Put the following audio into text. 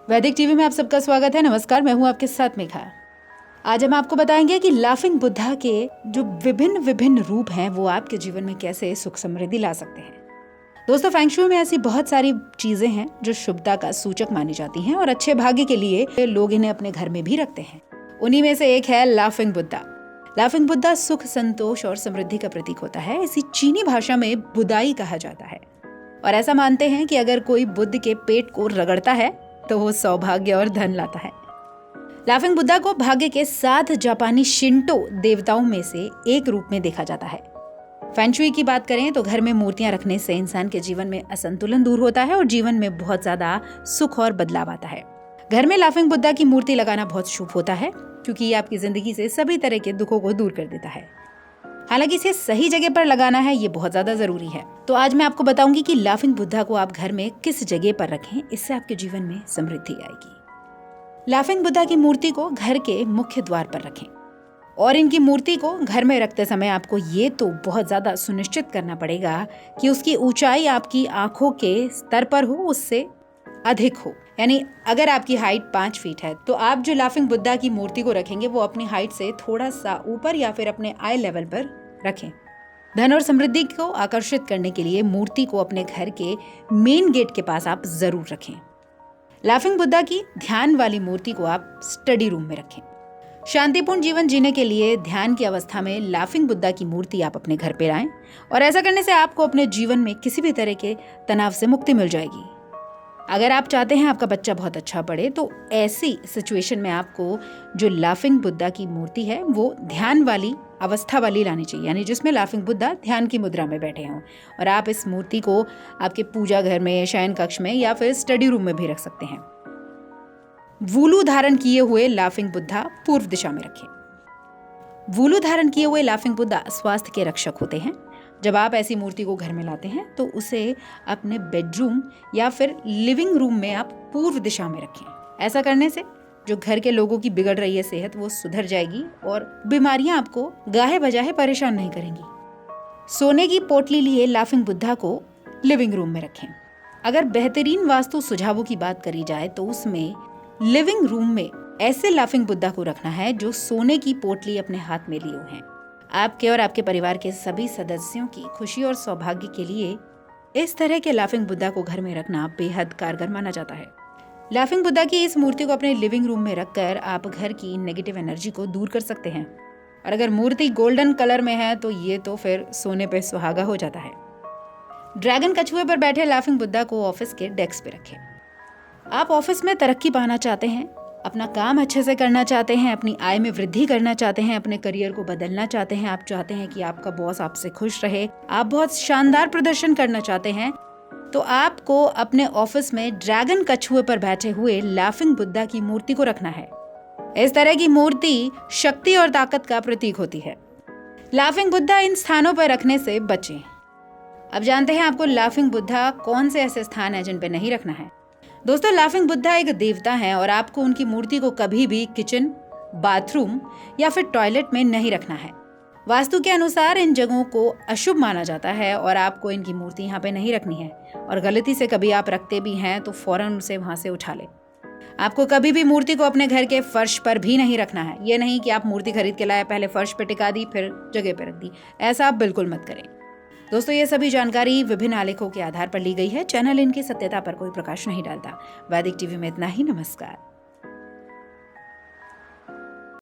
वैदिक टीवी में आप सबका स्वागत है। नमस्कार, मैं हूं आपके साथ मेघा। आज हम आपको बताएंगे कि लाफिंग बुद्धा के जो विभिन्न रूप हैं वो आपके जीवन में कैसे सुख समृद्धि ला सकते हैं। दोस्तों, फेंग शुई में ऐसी बहुत सारी चीजें हैं जो शुभता का सूचक मानी जाती हैं और अच्छे भाग्य के लिए लोग इन्हें अपने घर में भी रखते हैं। उन्हीं में से एक है लाफिंग बुद्धा। लाफिंग बुद्धा सुख, संतोष और समृद्धि का प्रतीक होता है। इसी चीनी भाषा में बुदाई कहा जाता है और ऐसा मानते हैं कि अगर कोई बुद्ध के पेट को रगड़ता है तो वो सौभाग्य और धन लाता है। लाफिंग बुद्धा को भाग्य के 7 जापानी शिंटो देवताओं में से एक रूप में देखा जाता है। फेंग शुई की बात करें तो घर में मूर्तियां रखने से इंसान के जीवन में असंतुलन दूर होता है और जीवन में बहुत ज्यादा सुख और बदलाव आता है। घर में लाफिंग बुद्धा की मूर्ति लगाना बहुत शुभ होता है क्योंकि ये आपकी जिंदगी से सभी तरह के दुखों को दूर कर देता है। हालांकि इसे सही जगह पर लगाना है, ये बहुत ज्यादा जरूरी है। तो आज मैं आपको बताऊंगी कि लाफिंग बुद्धा को आप घर में किस जगह पर रखें, इससे आपके जीवन में समृद्धि आएगी। लाफिंग बुद्धा की मूर्ति को घर के मुख्य द्वार पर रखें और इनकी मूर्ति को घर में रखते समय आपको ये तो बहुत ज्यादा सुनिश्चित करना पड़ेगा कि उसकी ऊंचाई आपकी आंखों के स्तर पर हो, उससे अधिक हो। यानी अगर आपकी हाइट 5 फीट है तो आप जो लाफिंग बुद्धा की मूर्ति को रखेंगे वो अपनी हाइट से थोड़ा सा ऊपर या फिर अपने आई लेवल पर रखें। धन और समृद्धि को आकर्षित करने के लिए मूर्ति को अपने घर के मेन गेट के पास आप जरूर रखें। लाफिंग बुद्धा की ध्यान वाली मूर्ति को आप स्टडी रूम में रखें। शांतिपूर्ण जीवन जीने के लिए ध्यान की अवस्था में लाफिंग बुद्धा की मूर्ति आप अपने घर पे लाएं और ऐसा करने से आपको अपने जीवन में किसी भी तरह के तनाव से मुक्ति मिल जाएगी। अगर आप चाहते हैं आपका बच्चा बहुत अच्छा पढ़े तो ऐसी सिचुएशन में आपको जो लाफिंग बुद्धा की मूर्ति है वो ध्यान वाली अवस्था वाली लानी चाहिए, यानी जिसमें लाफिंग बुद्धा ध्यान की मुद्रा में बैठे हों। और आप इस मूर्ति को आपके पूजा घर में, शयन कक्ष में या फिर स्टडी रूम में भी रख सकते हैं। वूलू धारण किए हुए लाफिंग बुद्धा पूर्व दिशा में रखें। वूलू धारण किए हुए लाफिंग बुद्धा स्वास्थ्य के रक्षक होते हैं। जब आप ऐसी मूर्ति को घर में लाते हैं तो उसे अपने बेडरूम या फिर लिविंग रूम में आप पूर्व दिशा में रखें। ऐसा करने से जो घर के लोगों की बिगड़ रही है सेहत वो सुधर जाएगी और बीमारियां आपको गाहे बजाहे परेशान नहीं करेंगी। सोने की पोटली लिए लाफिंग बुद्धा को लिविंग रूम में रखें। अगर बेहतरीन वास्तु सुझावों की बात करी जाए तो उसमें लिविंग रूम में ऐसे लाफिंग बुद्धा को रखना है जो सोने की पोटली अपने हाथ में लिए हुए हैं। आपके और आपके परिवार के सभी सदस्यों की खुशी और सौभाग्य के लिए इस तरह के लाफिंग बुद्धा को घर में रखना बेहद कारगर माना जाता है। लाफिंग बुद्धा की इस मूर्ति को अपने लिविंग रूम में रखकर आप घर की नेगेटिव एनर्जी को दूर कर सकते हैं। और अगर मूर्ति गोल्डन कलर में है तो ये तो फिर सोने पे सुहागा हो जाता है। ड्रैगन कछुए पर बैठे लाफिंग बुद्धा को ऑफिस के डेस्क पे रखें। आप ऑफिस में तरक्की पाना चाहते हैं, अपना काम अच्छे से करना चाहते हैं, अपनी आय में वृद्धि करना चाहते हैं, अपने करियर को बदलना चाहते हैं, आप चाहते हैं कि आपका बॉस आपसे खुश रहे, आप बहुत शानदार प्रदर्शन करना चाहते हैं, तो आपको अपने ऑफिस में ड्रैगन कछुए पर बैठे हुए लाफिंग बुद्धा की मूर्ति को रखना है। इस तरह की मूर्ति शक्ति और ताकत का प्रतीक होती है। लाफिंग बुद्धा इन स्थानों पर रखने से बचें। अब जानते हैं आपको लाफिंग बुद्धा कौन से ऐसे स्थान हैं जिन पर नहीं रखना है। दोस्तों, लाफिंग बुद्धा एक देवता हैं और आपको उनकी मूर्ति को कभी भी किचन, बाथरूम या फिर टॉयलेट में नहीं रखना है। वास्तु के अनुसार इन जगहों को अशुभ माना जाता है और आपको इनकी मूर्ति यहाँ पे नहीं रखनी है। और गलती से कभी आप रखते भी हैं तो फौरन उसे वहां से उठा लें। आपको कभी भी मूर्ति को अपने घर के फर्श पर भी नहीं रखना है। ये नहीं कि आप मूर्ति खरीद के लाए, पहले फर्श पे टिका दी फिर जगह पे रख दी, ऐसा आप बिल्कुल मत करें। दोस्तों, ये सभी जानकारी विभिन्न आलेखों के आधार पर ली गई है। चैनल इनकी सत्यता पर कोई प्रकाश नहीं डालता। वैदिक टीवी में इतना ही। नमस्कार।